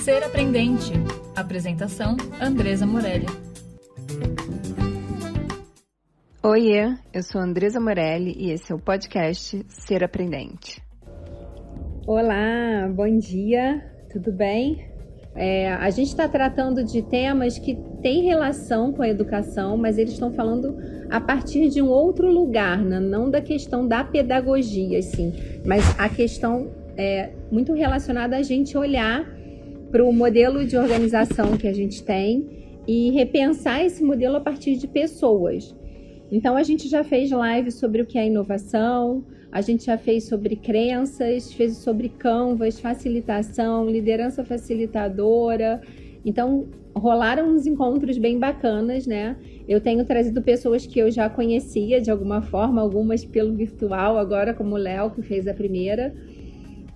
Ser Aprendente. Apresentação, Andresa Morelli. Oiê, eu sou Andresa Morelli e esse é o podcast Ser Aprendente. Olá, bom dia, tudo bem? A gente está tratando de temas que têm relação com a educação, mas eles estão falando a partir de um outro lugar, né? Não da questão da pedagogia, assim, mas a questão é muito relacionada a gente olhar para o modelo de organização que a gente tem e repensar esse modelo a partir de pessoas. Então, a gente já fez live sobre o que é inovação, a gente já fez sobre crenças, fez sobre Canvas, facilitação, liderança facilitadora. Então, rolaram uns encontros bem bacanas, né? Eu tenho trazido pessoas que eu já conhecia de alguma forma, algumas pelo virtual, agora como o Léo, que fez a primeira.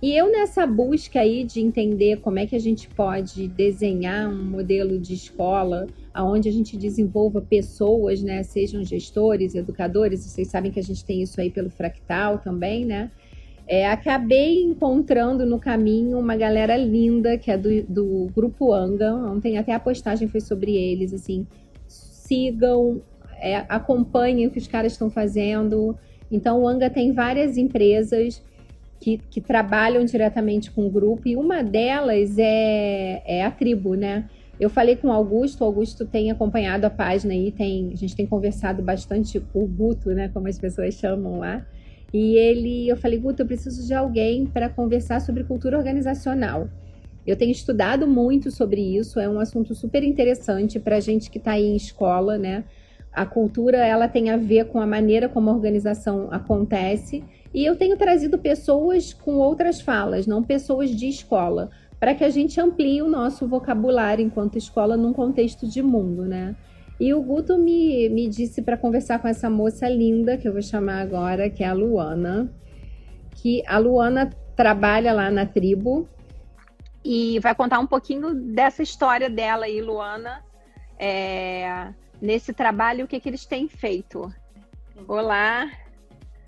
E eu nessa busca aí de entender como é que a gente pode desenhar um modelo de escola onde a gente desenvolva pessoas, né, sejam gestores, educadores, vocês sabem que a gente tem isso aí pelo Fractal também, né? Acabei encontrando no caminho uma galera linda que é do Grupo Anga. Ontem até a postagem foi sobre eles, assim, sigam, acompanhem o que os caras estão fazendo. Então o Anga tem várias empresas que trabalham diretamente com o grupo, e uma delas é a Tribo, né? Eu falei com o Augusto tem acompanhado a página aí, a gente tem conversado bastante com o Guto, né, como as pessoas chamam lá, e eu falei, Guto, eu preciso de alguém para conversar sobre cultura organizacional. Eu tenho estudado muito sobre isso, é um assunto super interessante para a gente que está aí em escola, né? A cultura, ela tem a ver com a maneira como a organização acontece, e eu tenho trazido pessoas com outras falas, não pessoas de escola, para que a gente amplie o nosso vocabulário enquanto escola num contexto de mundo, né? E o Guto me disse para conversar com essa moça linda, que eu vou chamar agora, que é a Luana, que a Luana trabalha lá na Tribo e vai contar um pouquinho dessa história dela aí, Luana, nesse trabalho, o que eles têm feito. Olá,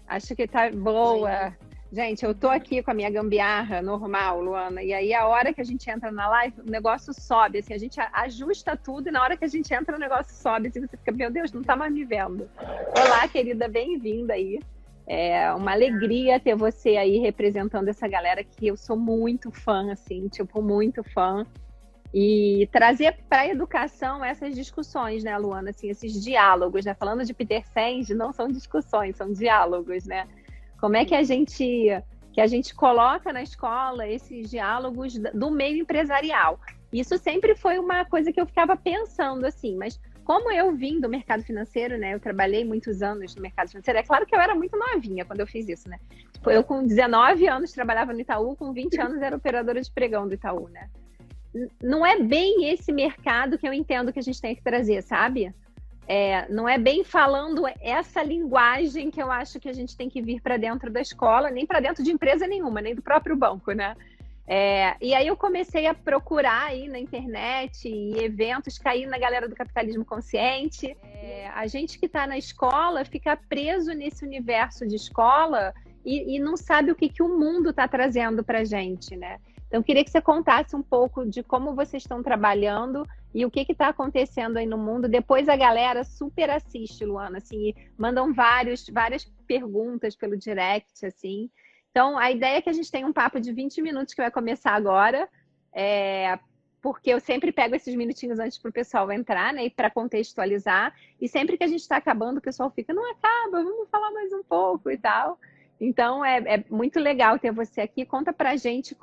acho que tá boa. Gente, eu tô aqui com a minha gambiarra normal, Luana, e aí a hora que a gente entra na live, o negócio sobe, assim, a gente ajusta tudo e na hora que a gente entra o negócio sobe, assim, você fica, meu Deus, não tá mais me vendo. Olá, querida, bem-vinda aí. É uma alegria ter você aí representando essa galera que eu sou muito fã, assim, tipo, muito fã. E trazer para a educação essas discussões, né, Luana, assim, esses diálogos, né, falando de Peter Senge, não são discussões, são diálogos, né, como é que a gente coloca na escola esses diálogos do meio empresarial. Isso sempre foi uma coisa que eu ficava pensando, assim, mas como eu vim do mercado financeiro, né, eu trabalhei muitos anos no mercado financeiro, é claro que eu era muito novinha quando eu fiz isso, né, tipo, eu com 19 anos trabalhava no Itaú, com 20 anos era operadora de pregão do Itaú, né. Não é bem esse mercado que eu entendo que a gente tem que trazer, sabe? Não é bem falando essa linguagem que eu acho que a gente tem que vir para dentro da escola, nem para dentro de empresa nenhuma, nem do próprio banco, né? E aí eu comecei a procurar aí na internet e eventos, cair na galera do capitalismo consciente. A gente que está na escola fica preso nesse universo de escola e não sabe o que o mundo está trazendo para a gente, né? Então, eu queria que você contasse um pouco de como vocês estão trabalhando e o que está acontecendo aí no mundo. Depois a galera super assiste, Luana, assim, mandam várias perguntas pelo direct, assim. Então, a ideia é que a gente tenha um papo de 20 minutos que vai começar agora, porque eu sempre pego esses minutinhos antes para o pessoal entrar, né, e para contextualizar. E sempre que a gente está acabando, o pessoal fica, não acaba, vamos falar mais um pouco e tal. Então, é muito legal ter você aqui. Conta pra gente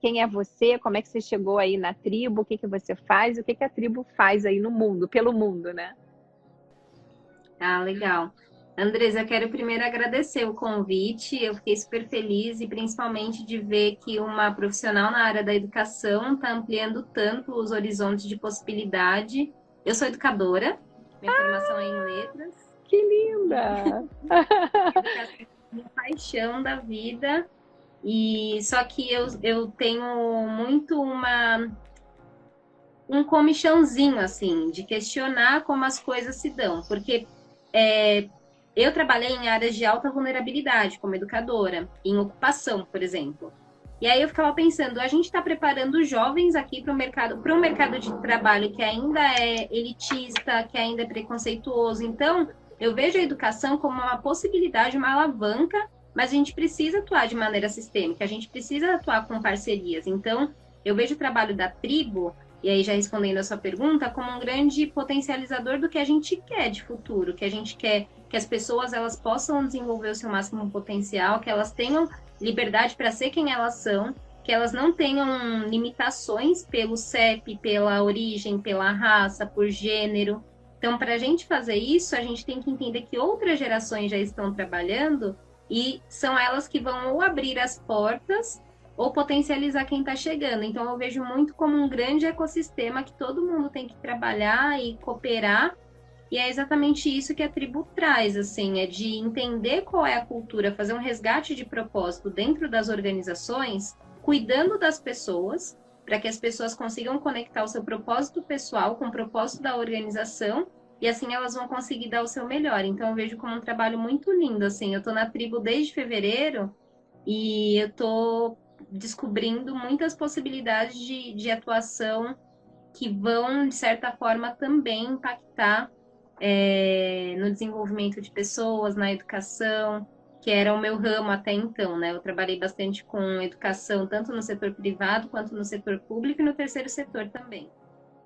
quem é você, como é que você chegou aí na Tribo, o que você faz, o que a Tribo faz aí no mundo, pelo mundo, né? Ah, legal. Andresa, eu quero primeiro agradecer o convite, eu fiquei super feliz e principalmente de ver que uma profissional na área da educação está ampliando tanto os horizontes de possibilidade. Eu sou educadora, minha formação é em letras. Que linda! Minha paixão da vida, e só que eu tenho muito um comichãozinho assim de questionar como as coisas se dão, porque eu trabalhei em áreas de alta vulnerabilidade como educadora, em ocupação, por exemplo, E aí eu ficava pensando, a gente está preparando jovens aqui para um mercado de trabalho que ainda é elitista, que ainda é preconceituoso. Então, eu vejo a educação como uma possibilidade, uma alavanca, mas a gente precisa atuar de maneira sistêmica, a gente precisa atuar com parcerias. Então, eu vejo o trabalho da tribo, e aí já respondendo a sua pergunta, como um grande potencializador do que a gente quer de futuro, que a gente quer que as pessoas elas possam desenvolver o seu máximo potencial, que elas tenham liberdade para ser quem elas são, que elas não tenham limitações pelo CEP, pela origem, pela raça, por gênero. Então, para a gente fazer isso, a gente tem que entender que outras gerações já estão trabalhando e são elas que vão ou abrir as portas ou potencializar quem está chegando. Então, eu vejo muito como um grande ecossistema que todo mundo tem que trabalhar e cooperar. E é exatamente isso que a tribo traz, assim, é de entender qual é a cultura, fazer um resgate de propósito dentro das organizações, cuidando das pessoas, para que as pessoas consigam conectar o seu propósito pessoal com o propósito da organização, e assim elas vão conseguir dar o seu melhor. Então, eu vejo como um trabalho muito lindo, assim. Eu estou na tribo desde fevereiro e eu estou descobrindo muitas possibilidades de atuação que vão, de certa forma, também impactar no desenvolvimento de pessoas, na educação, que era o meu ramo até então, né? Eu trabalhei bastante com educação, tanto no setor privado, quanto no setor público e no terceiro setor também.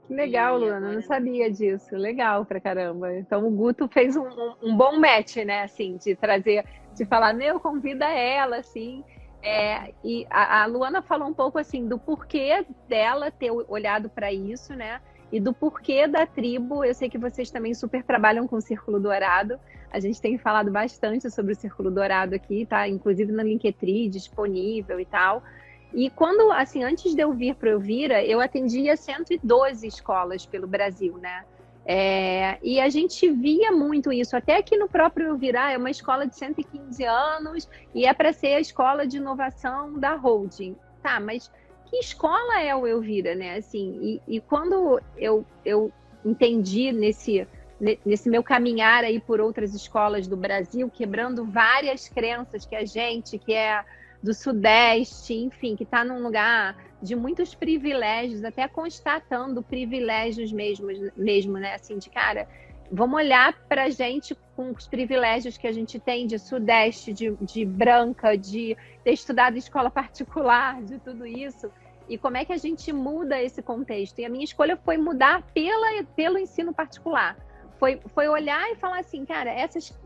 Que legal, E Luana, agora... não sabia disso. Legal pra caramba. Então o Guto fez um bom match, né? Assim, de trazer, de falar, meu, convida ela, assim. E a Luana falou um pouco assim do porquê dela ter olhado para isso, né? E do porquê da tribo. Eu sei que vocês também super trabalham com o Círculo Dourado. A gente tem falado bastante sobre o Círculo Dourado aqui, tá? Inclusive na Linktree, disponível e tal. E quando, assim, antes de eu vir para o Elvira, eu atendia 112 escolas pelo Brasil, né? E a gente via muito isso, até aqui no próprio Elvira, é uma escola de 115 anos e é para ser a escola de inovação da holding. Tá, mas que escola é o Elvira, né? Assim, e quando eu entendi nesse meu caminhar aí por outras escolas do Brasil, quebrando várias crenças que a gente, que é do Sudeste, enfim, que está num lugar de muitos privilégios, até constatando privilégios mesmo, né? Assim, de cara, vamos olhar para a gente com os privilégios que a gente tem de Sudeste, de branca, de ter estudado em escola particular, de tudo isso, e como é que a gente muda esse contexto. E a minha escolha foi mudar pelo ensino particular. Foi olhar e falar assim, cara,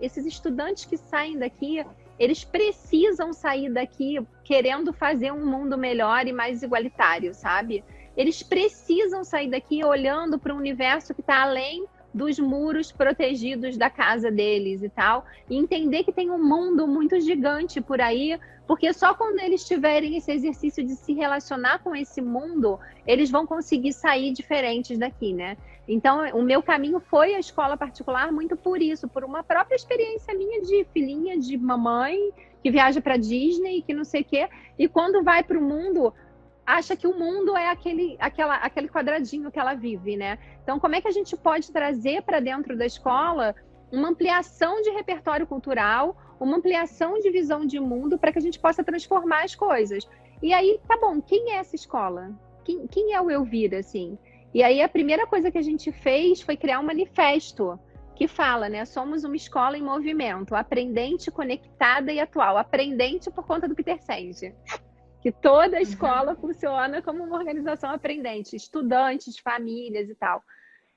esses estudantes que saem daqui, eles precisam sair daqui querendo fazer um mundo melhor e mais igualitário, sabe? Eles precisam sair daqui olhando para um universo que está além dos muros protegidos da casa deles e tal, e entender que tem um mundo muito gigante por aí, porque só quando eles tiverem esse exercício de se relacionar com esse mundo, eles vão conseguir sair diferentes daqui, né? Então, o meu caminho foi a escola particular muito por isso, por uma própria experiência minha de filhinha de mamãe, que viaja para Disney, que não sei o quê, e quando vai para o mundo, acha que o mundo é aquele quadradinho que ela vive, né? Então, como é que a gente pode trazer para dentro da escola uma ampliação de repertório cultural, uma ampliação de visão de mundo para que a gente possa transformar as coisas? E aí, tá bom, quem é essa escola? Quem é o Elvira, assim? E aí, a primeira coisa que a gente fez foi criar um manifesto que fala, né? Somos uma escola em movimento, aprendente, conectada e atual. Aprendente por conta do Peter Senge. Que toda a escola funciona como uma organização aprendente, estudantes, famílias e tal.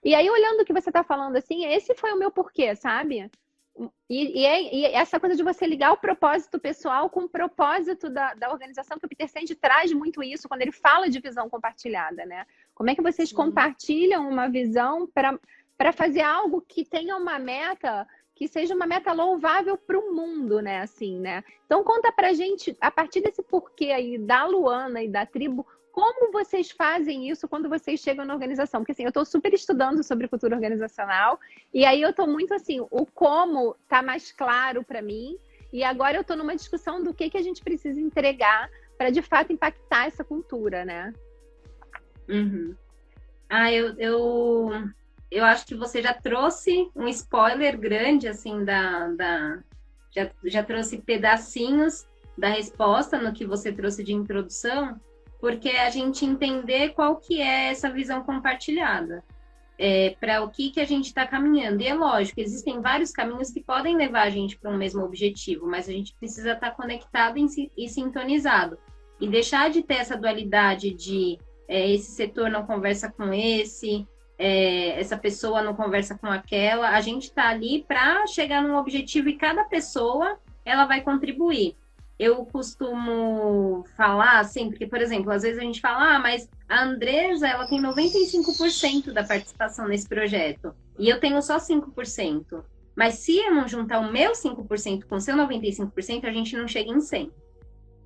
E aí, olhando o que você está falando, assim, esse foi o meu porquê, sabe? E essa coisa de você ligar o propósito pessoal com o propósito da organização, que o Peter Senge traz muito isso quando ele fala de visão compartilhada, né? Como é que vocês compartilham uma visão para fazer algo que tenha uma meta, que seja uma meta louvável para o mundo, né? Assim, né? Então, conta pra gente, a partir desse porquê aí da Luana e da tribo, como vocês fazem isso quando vocês chegam na organização? Porque, assim, eu estou super estudando sobre cultura organizacional e aí eu estou muito, assim, o como está mais claro para mim e agora eu estou numa discussão do que a gente precisa entregar para, de fato, impactar essa cultura, né? Uhum. Eu acho que você já trouxe um spoiler grande, assim, já trouxe pedacinhos da resposta no que você trouxe de introdução, porque a gente entender qual que é essa visão compartilhada, para o que a gente está caminhando. E é lógico, existem vários caminhos que podem levar a gente para um mesmo objetivo, mas a gente precisa estar conectado e sintonizado. E deixar de ter essa dualidade de esse setor não conversa com esse, essa pessoa não conversa com aquela. A gente está ali para chegar num objetivo e cada pessoa ela vai contribuir. Eu costumo falar assim, porque, por exemplo, às vezes a gente fala, mas a Andresa, ela tem 95% da participação nesse projeto, e eu tenho só 5%. Mas se eu não juntar o meu 5% com o seu 95%, a gente não chega em 100%.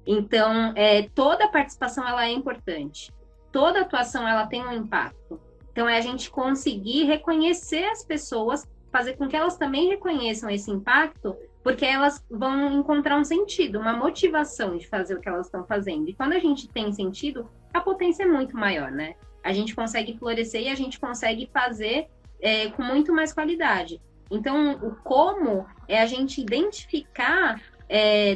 Então, toda participação, ela é importante. Toda atuação, ela tem um impacto. Então, é a gente conseguir reconhecer as pessoas, fazer com que elas também reconheçam esse impacto, porque elas vão encontrar um sentido, uma motivação de fazer o que elas estão fazendo. E quando a gente tem sentido, a potência é muito maior, né? A gente consegue florescer e a gente consegue fazer com muito mais qualidade. Então, o como é a gente identificar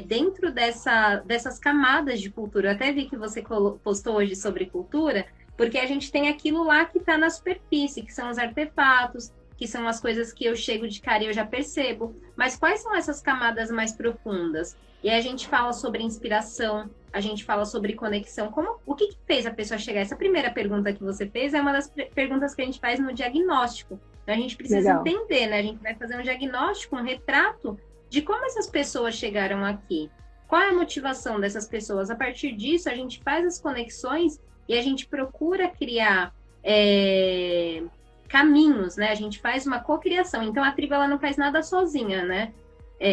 dentro dessas camadas de cultura. Eu até vi que você postou hoje sobre cultura, porque a gente tem aquilo lá que está na superfície, que são os artefatos, que são as coisas que eu chego de cara e eu já percebo. Mas quais são essas camadas mais profundas? E a gente fala sobre inspiração, a gente fala sobre conexão. O que fez a pessoa chegar? Essa primeira pergunta que você fez é uma das perguntas que a gente faz no diagnóstico. Então, a gente precisa entender, né? A gente vai fazer um diagnóstico, um retrato de como essas pessoas chegaram aqui. Qual é a motivação dessas pessoas? A partir disso, a gente faz as conexões e a gente procura criar caminhos, né? A gente faz uma cocriação. Então, a tribo, ela não faz nada sozinha, né?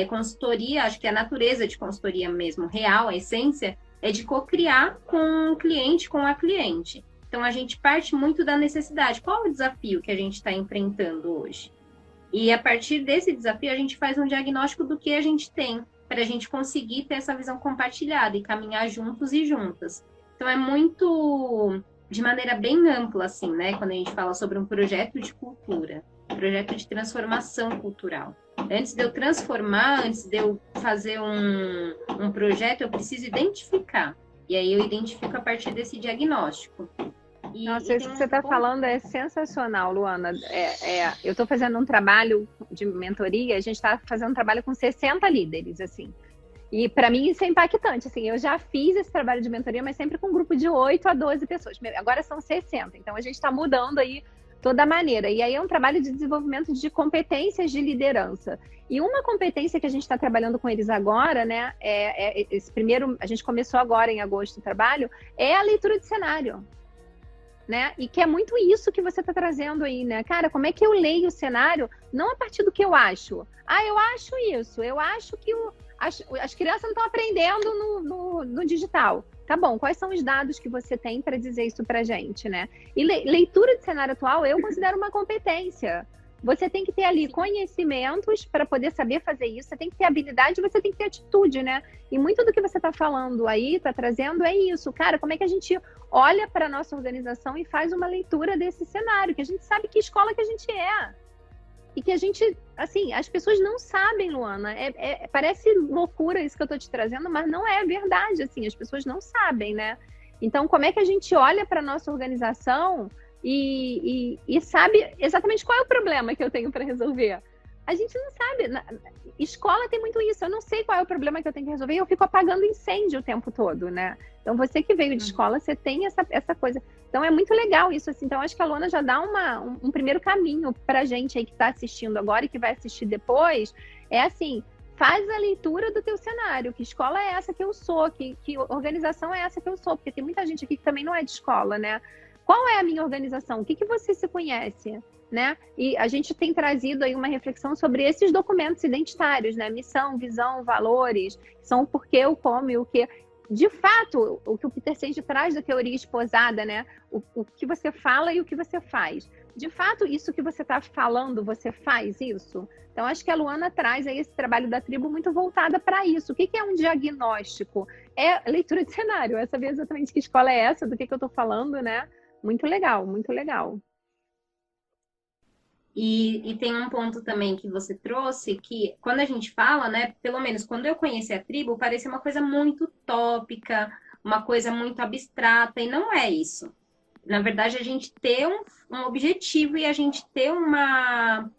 Consultoria, acho que a natureza de consultoria mesmo, real, a essência, é de cocriar com o cliente, com a cliente. Então, a gente parte muito da necessidade. Qual é o desafio que a gente está enfrentando hoje? E, a partir desse desafio, a gente faz um diagnóstico do que a gente tem, para a gente conseguir ter essa visão compartilhada e caminhar juntos e juntas. Então, é muito de maneira bem ampla, assim, né? Quando a gente fala sobre um projeto de cultura, um projeto de transformação cultural. Antes de eu transformar, antes de eu fazer um projeto, eu preciso identificar. E aí eu identifico a partir desse diagnóstico. Nossa, isso que você está falando é sensacional, Luana. Eu estou fazendo um trabalho de mentoria, a gente está fazendo um trabalho com 60 líderes, assim. E para mim isso é impactante, assim, eu já fiz esse trabalho de mentoria, mas sempre com um grupo de 8 a 12 pessoas. Agora são 60, então a gente está mudando aí toda a maneira. E aí é um trabalho de desenvolvimento de competências de liderança. E uma competência que a gente está trabalhando com eles agora, né, esse primeiro, a gente começou agora em agosto o trabalho, é a leitura de cenário. Né? E que é muito isso que você está trazendo aí, né? Cara, como é que eu leio o cenário? Não a partir do que eu acho. Eu acho isso, eu acho que as crianças não estão aprendendo no digital. Tá bom, quais são os dados que você tem para dizer isso pra gente, né? E leitura de cenário atual eu considero uma competência. Você tem que ter ali conhecimentos para poder saber fazer isso, você tem que ter habilidade, você tem que ter atitude, né? E muito do que você está falando aí, está trazendo, é isso. Cara, como é que a gente olha para a nossa organização e faz uma leitura desse cenário, que a gente sabe que escola que a gente é. E que a gente, assim, as pessoas não sabem, Luana. Parece loucura isso que eu estou te trazendo, mas não é verdade, assim, as pessoas não sabem, né? Então, como é que a gente olha para a nossa organização e sabe exatamente qual é o problema que eu tenho para resolver? A gente não sabe. Escola tem muito isso. Eu não sei qual é o problema que eu tenho que resolver e eu fico apagando incêndio o tempo todo, né? Então, você que veio de escola, você tem essa coisa. Então, é muito legal isso, assim. Então, acho que a Luana já dá um primeiro caminho pra gente aí que está assistindo agora e que vai assistir depois. É assim, faz a leitura do teu cenário. Que escola é essa que eu sou? Que organização é essa que eu sou? Porque tem muita gente aqui que também não é de escola, né? Qual é a minha organização? O que você se conhece? Né? E a gente tem trazido aí uma reflexão sobre esses documentos identitários, né? Missão, visão, valores, são o porquê, o como e o que. De fato, o que o Peter Senge traz da teoria esposada, né? O que você fala e o que você faz. De fato, isso que você está falando, você faz isso? Então, acho que a Luana traz aí esse trabalho da tribo muito voltada para isso. O que é um diagnóstico? É leitura de cenário, é saber exatamente que escola é essa, do que eu estou falando, né? Muito legal, muito legal. E tem um ponto também que você trouxe, que quando a gente fala, né, pelo menos quando eu conheci a tribo, parecia uma coisa muito utópica, uma coisa muito abstrata, e não é isso. Na verdade, a gente ter um objetivo e a gente ter uma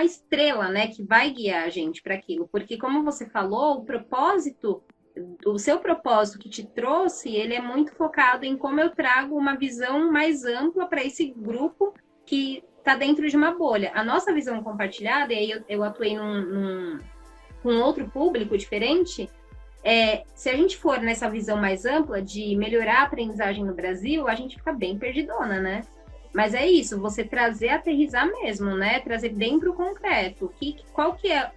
estrela, né, que vai guiar a gente para aquilo. Porque, como você falou, o seu propósito que te trouxe, ele é muito focado em como eu trago uma visão mais ampla para esse grupo que está dentro de uma bolha. A nossa visão compartilhada, e aí eu atuei com outro público diferente, se a gente for nessa visão mais ampla de melhorar a aprendizagem no Brasil, a gente fica bem perdidona, né? Mas é isso, você trazer, aterrissar mesmo, né? Trazer bem para o concreto. Qual é a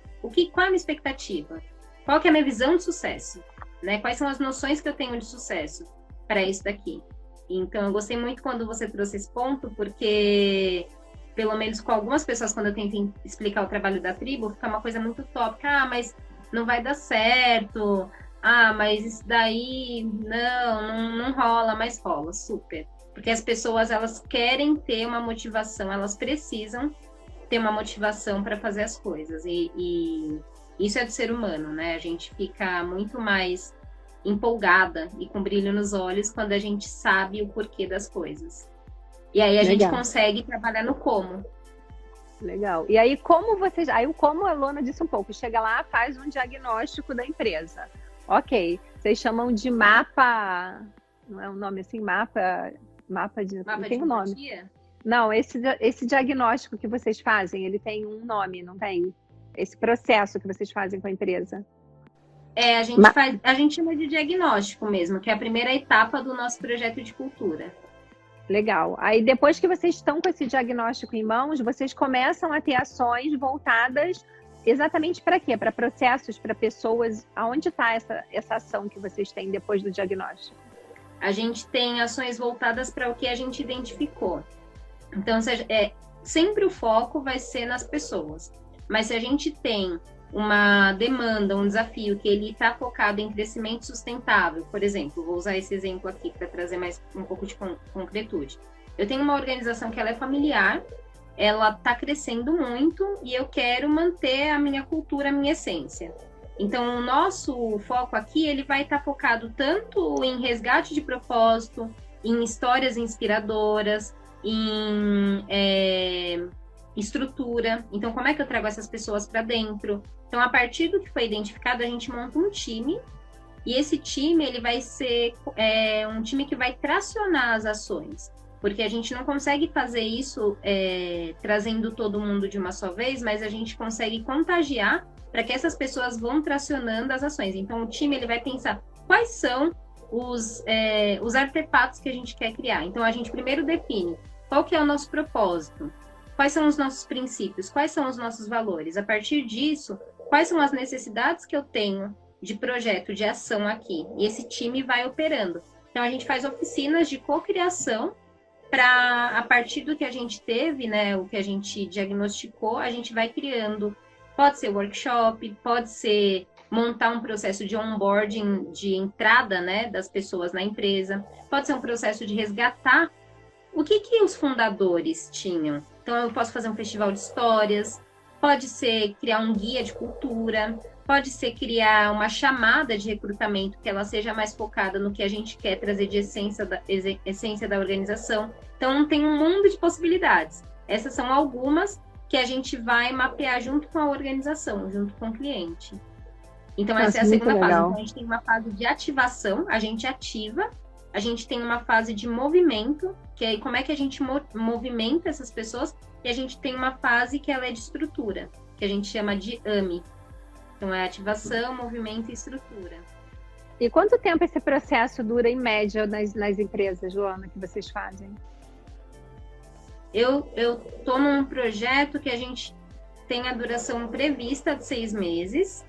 minha expectativa? Qual que é a minha visão de sucesso? Né? Quais são as noções que eu tenho de sucesso para isso daqui? Então, eu gostei muito quando você trouxe esse ponto, porque, pelo menos com algumas pessoas, quando eu tento explicar o trabalho da tribo, fica uma coisa muito tópica. Ah, mas não vai dar certo. Ah, mas isso daí não rola, mas rola, super. Porque as pessoas, elas querem ter uma motivação, elas precisam ter uma motivação para fazer as coisas. E isso é do ser humano, né? A gente fica muito mais empolgada e com brilho nos olhos quando a gente sabe o porquê das coisas. E aí a gente consegue trabalhar no como. Legal. E aí, como a Luana disse um pouco, chega lá, faz um diagnóstico da empresa. Ok, vocês chamam de mapa, não é um nome assim? Mapa de... Mapa tem de um nome. empatia? Não, esse diagnóstico que vocês fazem, ele tem um nome, não tem? Esse processo que vocês fazem com a empresa. A gente chama de diagnóstico mesmo, que é a primeira etapa do nosso projeto de cultura. Legal. Aí depois que vocês estão com esse diagnóstico em mãos, vocês começam a ter ações voltadas exatamente para quê? Para processos, para pessoas. Aonde está essa ação que vocês têm depois do diagnóstico? A gente tem ações voltadas para o que a gente identificou. Então, sempre o foco vai ser nas pessoas. Mas se a gente tem uma demanda, um desafio que ele está focado em crescimento sustentável, por exemplo, vou usar esse exemplo aqui para trazer mais um pouco de concretude. Eu tenho uma organização que ela é familiar, ela está crescendo muito e eu quero manter a minha cultura, a minha essência. Então, o nosso foco aqui, ele vai estar focado tanto em resgate de propósito, em histórias inspiradoras, em estrutura. Então, como é que eu trago essas pessoas para dentro? Então, a partir do que foi identificado, a gente monta um time, e esse time, ele vai ser um time que vai tracionar as ações, porque a gente não consegue fazer isso trazendo todo mundo de uma só vez, mas a gente consegue contagiar para que essas pessoas vão tracionando as ações. Então, o time, ele vai pensar quais são os artefatos que a gente quer criar. Então, a gente primeiro define qual que é o nosso propósito, quais são os nossos princípios, quais são os nossos valores. A partir disso, quais são as necessidades que eu tenho de projeto, de ação aqui. E esse time vai operando. Então, a gente faz oficinas de cocriação para, a partir do que a gente teve, né, o que a gente diagnosticou, a gente vai criando. Pode ser workshop, pode ser montar um processo de onboarding, de entrada, né, das pessoas na empresa. Pode ser um processo de resgatar o que os fundadores tinham. Então, eu posso fazer um festival de histórias, pode ser criar um guia de cultura, pode ser criar uma chamada de recrutamento que ela seja mais focada no que a gente quer trazer de essência da organização. Então, tem um mundo de possibilidades. Essas são algumas que a gente vai mapear junto com a organização, junto com o cliente. Então, essa é a segunda fase. Então, a gente tem uma fase de ativação, a gente ativa. A gente tem uma fase de movimento, que é como é que a gente movimenta essas pessoas. E a gente tem uma fase que ela é de estrutura, que a gente chama de AMI. Então, é ativação, movimento e estrutura. E quanto tempo esse processo dura, em média, nas empresas, Luana, que vocês fazem? Eu estou num projeto que a gente tem a duração prevista de 6 meses,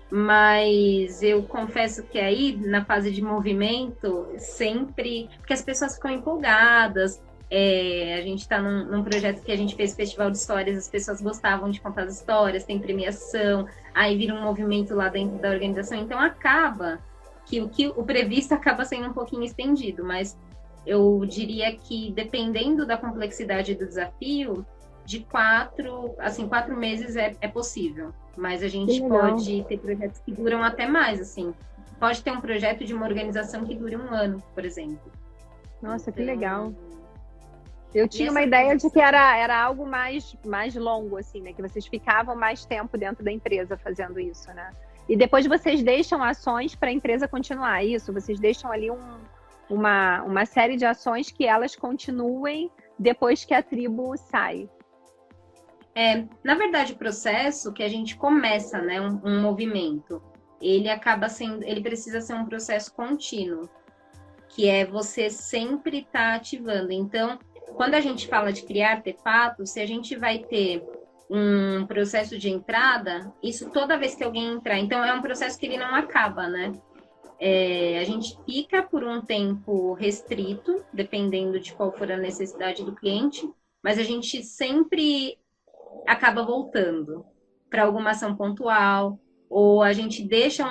mas eu confesso que aí, na fase de movimento, sempre... Porque as pessoas ficam empolgadas. A gente está num projeto que a gente fez festival de histórias, as pessoas gostavam de contar as histórias, tem premiação, aí vira um movimento lá dentro da organização. Então, acaba que o previsto acaba sendo um pouquinho estendido, mas eu diria que, dependendo da complexidade do desafio, de 4 meses é possível. Mas a gente Que legal. pode ter projetos que duram até mais, assim. Pode ter um projeto de uma organização que dure 1 ano, por exemplo. Nossa, que Então, legal. Eu tinha essa uma ideia de coisa- que era algo mais longo, assim, né? Que vocês ficavam mais tempo dentro da empresa fazendo isso, né? E depois vocês deixam ações para a empresa continuar isso? Vocês deixam ali uma série de ações que elas continuem depois que a tribo sai. Na verdade, o processo que a gente começa, né, um movimento, ele precisa ser um processo contínuo, que é você sempre estar ativando. Então, quando a gente fala de criar artefatos, se a gente vai ter um processo de entrada, isso toda vez que alguém entrar, então é um processo que ele não acaba, né? A gente fica por um tempo restrito, dependendo de qual for a necessidade do cliente, mas a gente sempre acaba voltando para alguma ação pontual, ou a gente deixa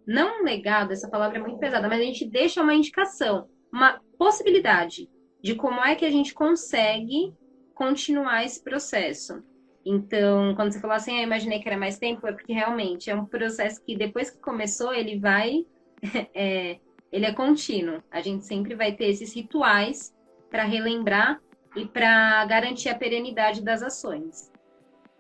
não um legado, essa palavra é muito pesada, mas a gente deixa uma indicação, uma possibilidade de como é que a gente consegue continuar esse processo. Então, quando você falou assim, eu imaginei que era mais tempo, é porque realmente é um processo que depois que começou, ele é contínuo. A gente sempre vai ter esses rituais para relembrar e para garantir a perenidade das ações.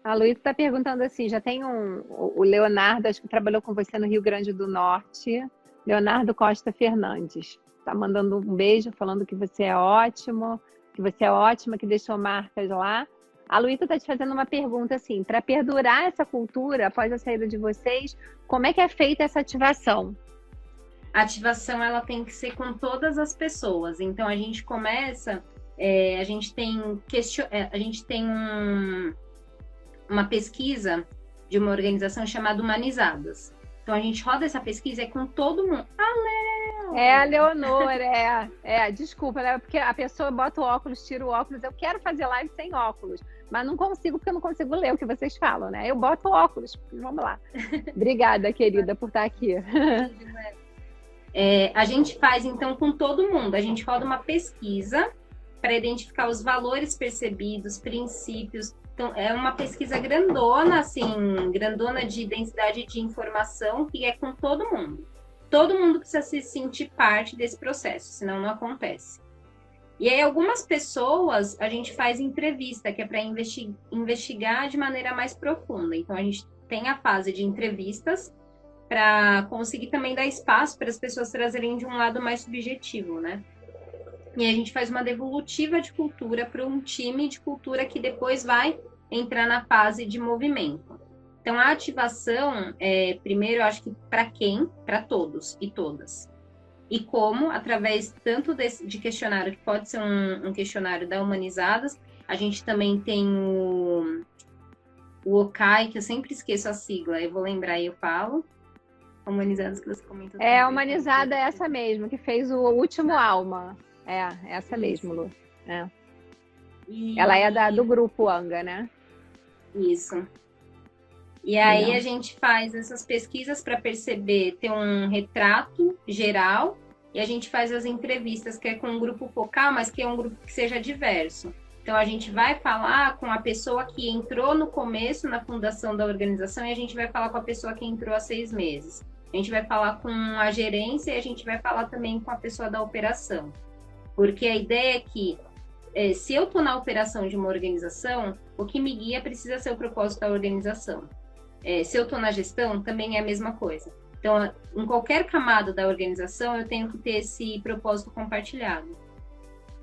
A Luísa está perguntando assim, já tem o Leonardo, acho que trabalhou com você no Rio Grande do Norte, Leonardo Costa Fernandes. Está mandando um beijo, falando que você é ótimo, que você é ótima, que deixou marcas lá. A Luísa está te fazendo uma pergunta assim, para perdurar essa cultura após a saída de vocês, como é que é feita essa ativação? A ativação, ela tem que ser com todas as pessoas. Então, a gente começa, a gente tem uma pesquisa de uma organização chamada Humanizadas. Então, a gente roda essa pesquisa com todo mundo. É a Leonor, desculpa, né? Porque a pessoa bota o óculos, tira o óculos. Eu quero fazer live sem óculos, mas não consigo porque eu não consigo ler o que vocês falam, né? Eu boto o óculos, vamos lá. Obrigada, querida, por estar aqui. A gente faz, então, com todo mundo. A gente roda uma pesquisa para identificar os valores percebidos, princípios. Então, é uma pesquisa grandona, assim, grandona de densidade de informação, que é com todo mundo. Todo mundo precisa se sentir parte desse processo, senão não acontece. E aí, algumas pessoas, a gente faz entrevista, que é para investigar de maneira mais profunda. Então, a gente tem a fase de entrevistas, para conseguir também dar espaço para as pessoas trazerem de um lado mais subjetivo, né? E a gente faz uma devolutiva de cultura para um time de cultura que depois vai entrar na fase de movimento. Então, a ativação, primeiro, eu acho que para quem? Para todos e todas. E como? Através tanto de questionário, que pode ser um questionário da Humanizadas, a gente também tem o OCAI, que eu sempre esqueço a sigla, eu vou lembrar e eu falo. Humanizadas que você comentou. A Humanizada é essa mesmo, que fez o último Alma. Essa mesmo, Lu. Ela é do grupo Anga, né? Isso. E aí a gente faz essas pesquisas para perceber, ter um retrato geral, e a gente faz as entrevistas, que é com um grupo focal, mas que é um grupo que seja diverso. Então, a gente vai falar com a pessoa que entrou no começo, na fundação da organização, e a gente vai falar com a pessoa que entrou há 6 meses. A gente vai falar com a gerência e a gente vai falar também com a pessoa da operação. Porque a ideia é que, se eu estou na operação de uma organização, o que me guia precisa ser o propósito da organização. Se eu estou na gestão, também é a mesma coisa. Então, em qualquer camada da organização, eu tenho que ter esse propósito compartilhado.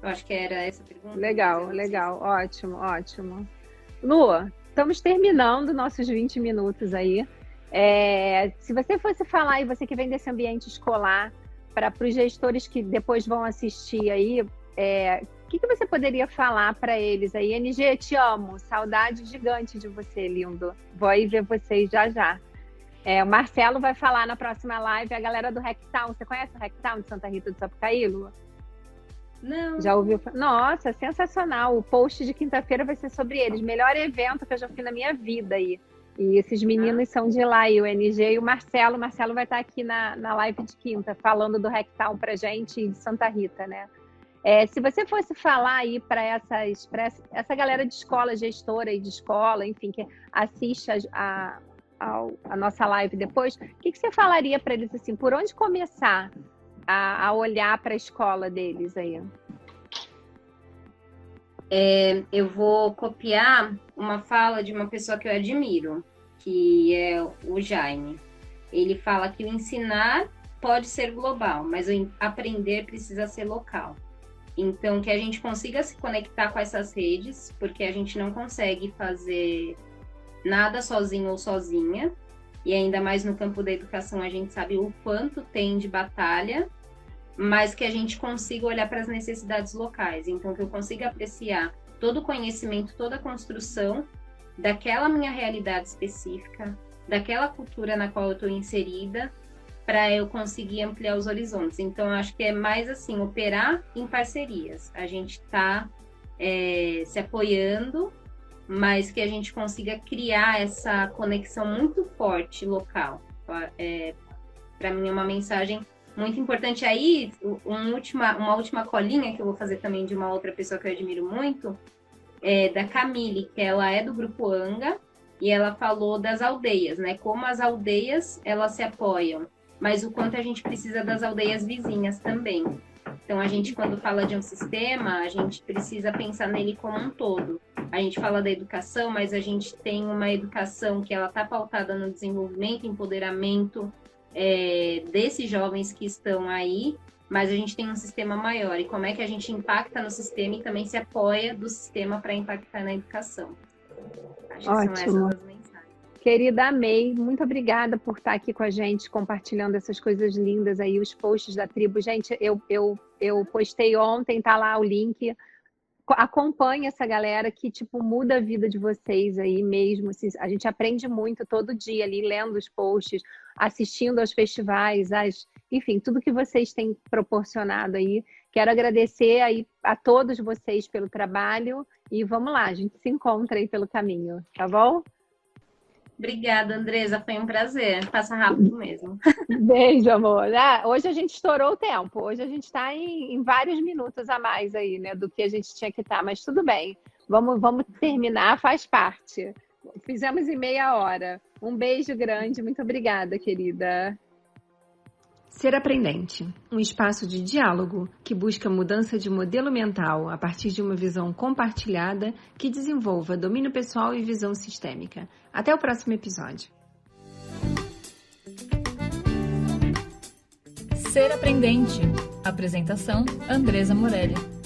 Eu acho que era essa pergunta. Legal. Ótimo. Lu, estamos terminando nossos 20 minutos aí. Se você fosse falar, e você que vem desse ambiente escolar, para os gestores que depois vão assistir aí, o que você poderia falar para eles aí? NG, te amo, saudade gigante de você, lindo. Vou aí ver vocês já. O Marcelo vai falar na próxima live, a galera do Hacktown. Você conhece o Hacktown de Santa Rita do Sapucaí, Lu? Não. Já ouviu? Nossa, sensacional. O post de quinta-feira vai ser sobre eles. Melhor evento que eu já fui na minha vida aí. E esses meninos são de lá, e o NG e o Marcelo. O Marcelo vai estar aqui na live de quinta, falando do Hacktown pra gente e de Santa Rita, né? Se você fosse falar aí para essa galera de escola, gestora e de escola, enfim, que assiste a nossa live depois, o que você falaria para eles assim, por onde começar a olhar para a escola deles aí? Eu vou copiar uma fala de uma pessoa que eu admiro, que é o Jaime. Ele fala que o ensinar pode ser global, mas o aprender precisa ser local. Então, que a gente consiga se conectar com essas redes, porque a gente não consegue fazer nada sozinho ou sozinha, e ainda mais no campo da educação a gente sabe o quanto tem de batalha, mas que a gente consiga olhar para as necessidades locais. Então, que eu consiga apreciar todo o conhecimento, toda a construção daquela minha realidade específica, daquela cultura na qual eu estou inserida, para eu conseguir ampliar os horizontes. Então, eu acho que é mais assim, operar em parcerias. A gente está se apoiando, mas que a gente consiga criar essa conexão muito forte local. Para mim é uma mensagem muito importante. Aí, uma última colinha que eu vou fazer também de uma outra pessoa que eu admiro muito, da Camille, que ela é do Grupo Anga, e ela falou das aldeias, né? Como as aldeias, elas se apoiam, mas o quanto a gente precisa das aldeias vizinhas também. Então, a gente, quando fala de um sistema, a gente precisa pensar nele como um todo. A gente fala da educação, mas a gente tem uma educação que ela está pautada no desenvolvimento, empoderamento desses jovens que estão aí, mas a gente tem um sistema maior. E como é que a gente impacta no sistema e também se apoia do sistema para impactar na educação. Acho que Ótimo. são essas as mensagens. Querida, amei. Muito obrigada por estar aqui com a gente, compartilhando essas coisas lindas aí, os posts da tribo. Gente, eu postei ontem, tá lá o link. Acompanhe essa galera que, tipo, muda a vida de vocês aí mesmo. Assim, a gente aprende muito todo dia ali, lendo os posts, assistindo aos festivais, enfim, tudo que vocês têm proporcionado aí. Quero agradecer aí a todos vocês pelo trabalho e vamos lá, a gente se encontra aí pelo caminho, tá bom? Obrigada, Andresa, foi um prazer. Passa rápido mesmo. Beijo, amor. Hoje a gente estourou o tempo. Hoje a gente está em vários minutos a mais aí, né, do que a gente tinha que estar, mas tudo bem. Vamos terminar, faz parte. Fizemos em meia hora. Um beijo grande, muito obrigada, querida. Ser Aprendente, um espaço de diálogo que busca mudança de modelo mental a partir de uma visão compartilhada que desenvolva domínio pessoal e visão sistêmica. Até o próximo episódio. Ser Aprendente. Apresentação: Andresa Morelli.